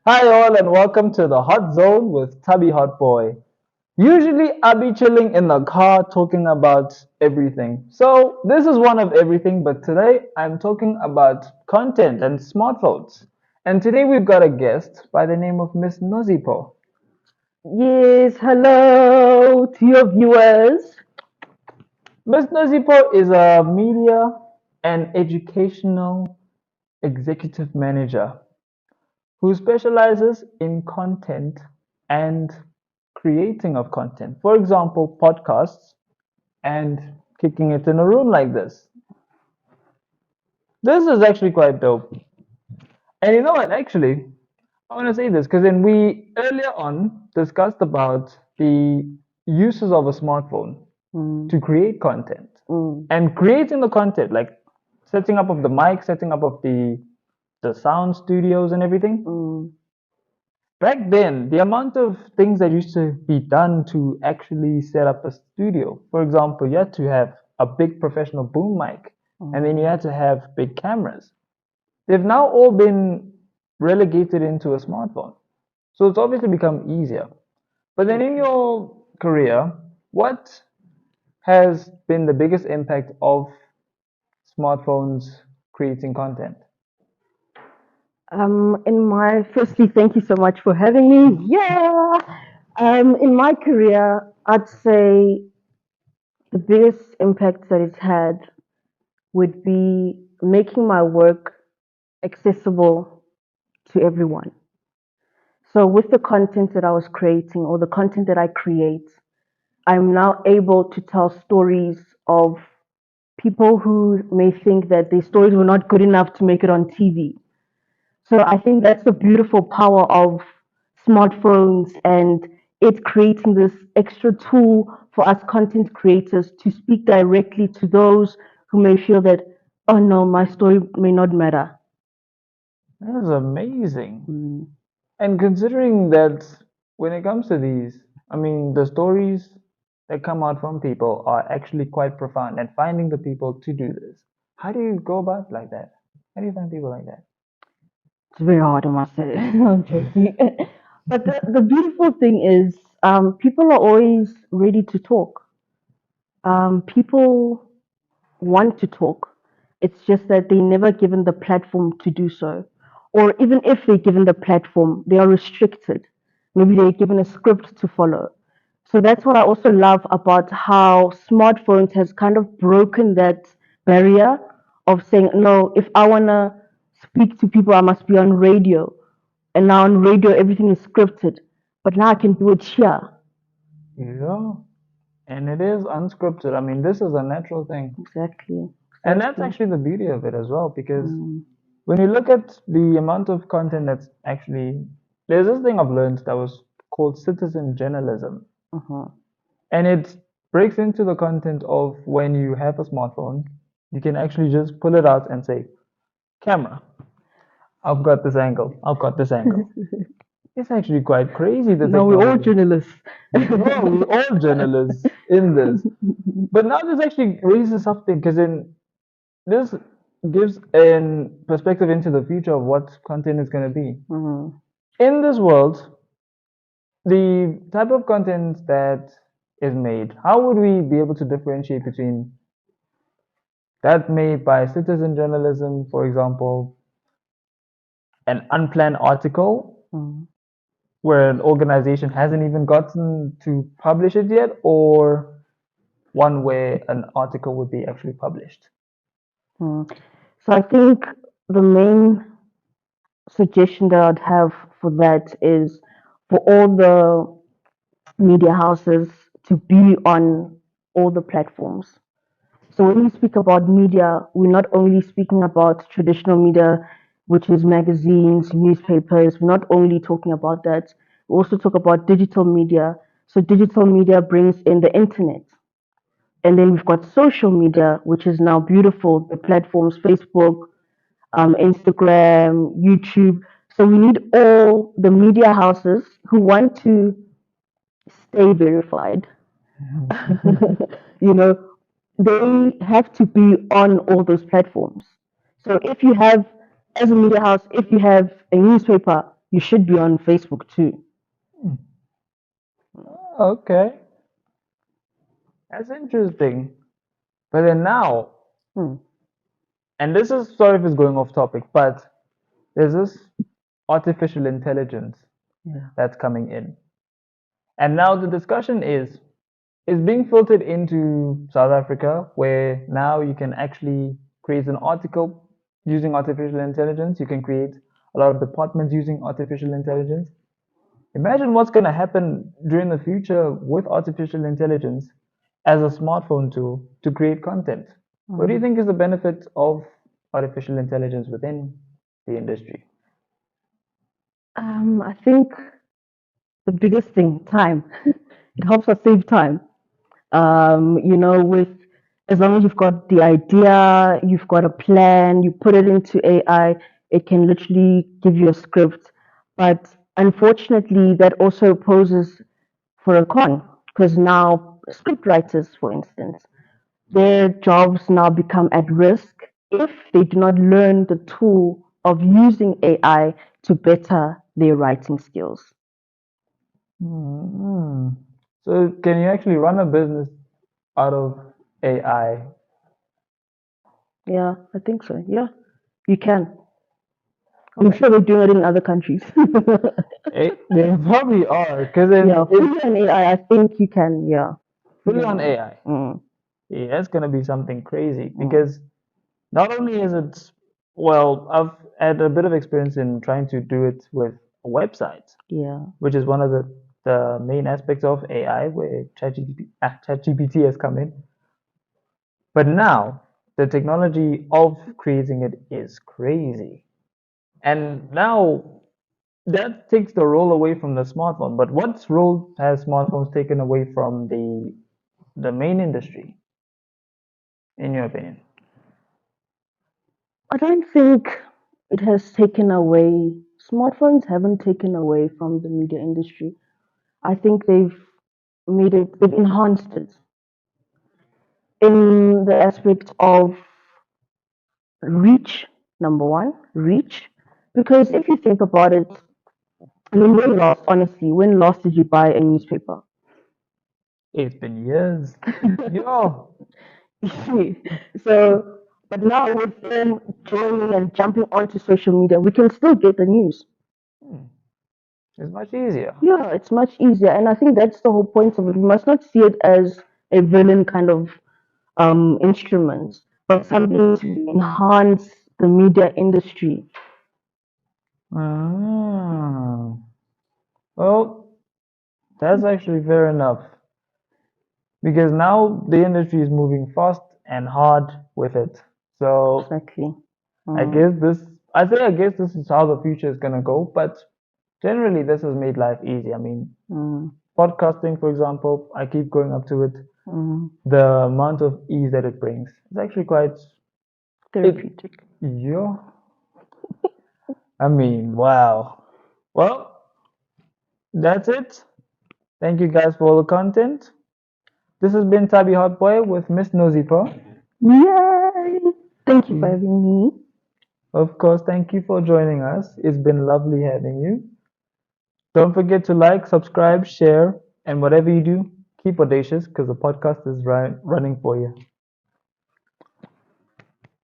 Hi all and welcome to the Hot Zone with Thabi Hot Boy. Usually I be chilling in the car talking about everything. So this is one of everything, but today I'm talking about content and smartphones. And today we've got a guest by the name of Miss Nosipho. Yes, hello to your viewers. Miss Nosipho is a media and educational executive manager who specializes in content and creating of content. For example, podcasts and kicking it in a room like this. This is actually quite dope. And you know what? Actually, I want to say this because then we earlier on discussed about the uses of a smartphone Mm, to create content mm, and creating the content, like setting up of the mic, setting up of the sound studios and everything. mm, Back then, the amount of things that used to be done to actually set up a studio. For example, you had to have a big professional boom mic, and then you mm. had to have big cameras. They've now all been relegated into a smartphone. So it's obviously become easier. But then in your career, what has been the biggest impact of smartphones creating content? Firstly, thank you so much for having me. Yeah. In my career, I'd say the biggest impact that it's had would be making my work accessible to everyone. So, with the content that I was creating or the content that I create, I'm now able to tell stories of people who may think that their stories were not good enough to make it on TV. So I think that's the beautiful power of smartphones and it creating this extra tool for us content creators to speak directly to those who may feel that, oh no, my story may not matter. That is amazing. Mm. And considering that when it comes to these, I mean, the stories that come out from people are actually quite profound, and finding the people to do this. How do you go about like that? How do you find people like that? It's very hard, I must say. I'm joking. But the beautiful thing is, people are always ready to talk. People want to talk. It's just that they're never given the platform to do so. Or even if they're given the platform, they are restricted. Maybe they're given a script to follow. So that's what I also love about how smartphones has kind of broken that barrier of saying, no, if I wanna speak to people, I must be on radio. And now on radio everything is scripted. But now I can do it here. Yeah, and it is unscripted. I mean, this is a natural thing. Exactly. And that's Exactly. actually the beauty of it as well, because Mm, when you look at the amount of content that's actually, there's this thing I've learned that was called citizen journalism. uh-huh. And it breaks into the content of when you have a smartphone, you can actually just pull it out and say, camera, I've got this angle, I've got this angle. It's actually quite crazy, the Now we're all technology. journalists. Yeah, we're all journalists in this. But now this actually raises something because then this gives an perspective into the future of what content is going to be. Mhm. In this world, the type of content that is made, how would we be able to differentiate between that made by citizen journalism, for example, an unplanned article Mhm. where an organization hasn't even gotten to publish it yet, or one where an article would be actually published? Mhm. So I think the main suggestion that I'd have for that is for all the media houses to be on all the platforms. So when we speak about media, we're not only speaking about traditional media, which is magazines, newspapers. We're not only talking about that. We also talk about digital media. So digital media brings in the internet. And then we've got social media, which is now beautiful, the platforms, Facebook, Instagram, YouTube. So we need all the media houses who want to stay verified. you know, they have to be on all those platforms. So if you have, as a media house, if you have a newspaper, You should be on Facebook too. Okay, that's interesting. But then now, Hmm. and this is sorry if it's going off topic, but there's this artificial intelligence Yeah. that's coming in. And now the discussion is being filtered into South Africa, where now you can actually create an article using artificial intelligence. You can create a lot of departments using artificial intelligence. Imagine what's going to happen during the future with artificial intelligence as a smartphone tool to create content. What do you Mhm. think is the benefit of artificial intelligence within the industry? I think the biggest thing, time. It helps us save time. With as long as you've got the idea, you've got a plan, you put it into AI, it can literally give you a script. But unfortunately, that also poses for a con because now script writers, for instance, their jobs now become at risk if they do not learn the tool of using AI to better their writing skills. Hmm. So, can you actually run a business out of AI? Yeah, I think so. Yeah, you can. I'm Okay. sure they're doing it in other countries. They probably are, because then Yeah, if fully on AI, I think you can. Yeah, fully fully on on AI. AI, yeah, that's gonna be something crazy. Mm. Because not only is it, well, I've had a bit of experience in trying to do it with a website, Yeah, which is one of the main aspects of AI, where ChatGPT has come in. But now the technology of creating it is crazy. And now that takes the role away from the smartphone. But what role has smartphones taken away from the main industry, in your opinion? I don't think it has taken away. Smartphones haven't taken away from the media industry. I think they've enhanced it in the aspect of reach. Number one, reach. Because if you think about it, I mean, when last, honestly, when last did you buy a newspaper? It's been years. Yo. So, but now with them joining and jumping onto social media, we can still get the news. Hmm, it's much easier. Yeah, it's much easier, and I think that's the whole point of it. We must not see it as a villain kind of instrument, but something to enhance the media industry. Ah, well, that's actually fair enough. Because now the industry is moving fast and hard with it. So Exactly. I Mm, guess this, I guess this is how the future is gonna go. But generally, this has made life easy. I mean, mm, podcasting, for example, I keep going up to it. mm. The amount of ease that it brings is actually quite it. Therapeutic. Yeah, I mean, wow. Well, that's it. Thank you guys for all the content. This has been Thabi Hot Boy with Miss Nosipho. Yay! Thank you for having me. Of course, thank you for joining us. It's been lovely having you. Don't forget to like, subscribe, share, and whatever you do, keep audacious because the podcast is running for you.